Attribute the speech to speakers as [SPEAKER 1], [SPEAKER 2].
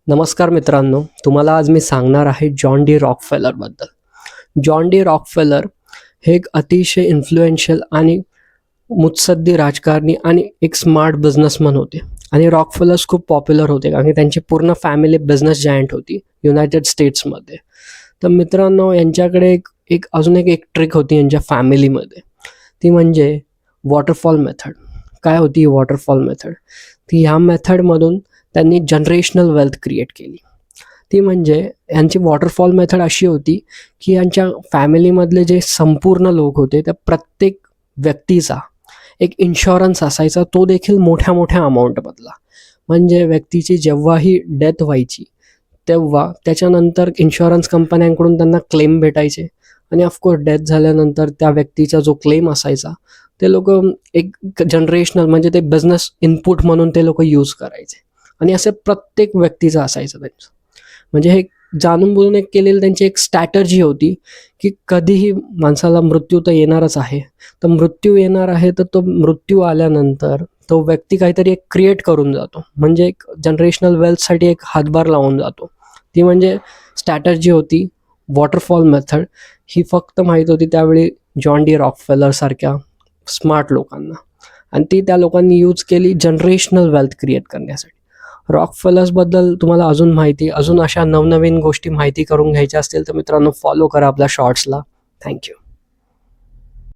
[SPEAKER 1] नमस्कार मित्रांनो, तुम्हाला आज मी सांगणार आहे जॉन डी रॉकफेलरबद्दल. जॉन डी रॉकफेलर हे एक अतिशय इन्फ्लुएन्शियल आणि मुत्सद्दी राजकारणी आणि एक स्मार्ट बिझनेसमन होते. आणि रॉकफेलर्स खूप पॉप्युलर होते कारण की त्यांची पूर्ण फॅमिली बिझनेस जायंट होती युनायटेड स्टेट्समध्ये. तर मित्रांनो, यांच्याकडे अजून एक ट्रिक होती यांच्या फॅमिलीमध्ये. ती म्हणजे वॉटरफॉल मेथड. काय होती ही वॉटरफॉल मेथड? ती ह्या मेथडमधून त्यांनी जनरेशनल वेल्थ क्रिएट केली. ती म्हणजे यांची वॉटरफॉल मेथड अशी होती की यांच्या फॅमिलीमधले जे संपूर्ण लोक होते त्या प्रत्येक व्यक्तीचा एक इन्शुरन्स असायचा, तो देखील मोठ्या मोठ्या अमाऊंटमधला. म्हणजे व्यक्तीची जेव्हाही डेथ व्हायची तेव्हा त्याच्यानंतर इन्शुरन्स कंपन्यांकडून त्यांना क्लेम भेटायचे. आणि ऑफकोर्स डेथ झाल्यानंतर त्या व्यक्तीचा जो क्लेम असायचा ते लोक एक जनरेशनल म्हणजे ते बिझनेस इनपुट म्हणून ते लोक यूज करायचे. आणि असे प्रत्येक व्यक्तीचं असायचं त्यांचं. म्हणजे हे जाणून बुजून एक केलेलं त्यांची एक स्ट्रॅटर्जी होती की कधीही माणसाला मृत्यू तर येणारच आहे. तर मृत्यू येणार आहे तर तो मृत्यू आल्यानंतर तो व्यक्ती काहीतरी एक क्रिएट करून जातो. म्हणजे एक जनरेशनल वेल्थसाठी एक हातभार लावून जातो. ती म्हणजे स्ट्रॅटर्जी होती वॉटरफॉल मेथड. ही फक्त माहीत होती त्यावेळी जॉन डी रॉकफेलर सारख्या स्मार्ट लोकांना. आणि ती त्या लोकांनी यूज केली जनरेशनल वेल्थ क्रिएट करण्यासाठी. रॉकफेलर्सबद्दल तुम्हाला अजून अशा नवनवीन गोष्टी माहिती करून घ्यायच्या असतील तर मित्रांनो फॉलो करा आपल्या शॉर्ट्सला. थँक्यू.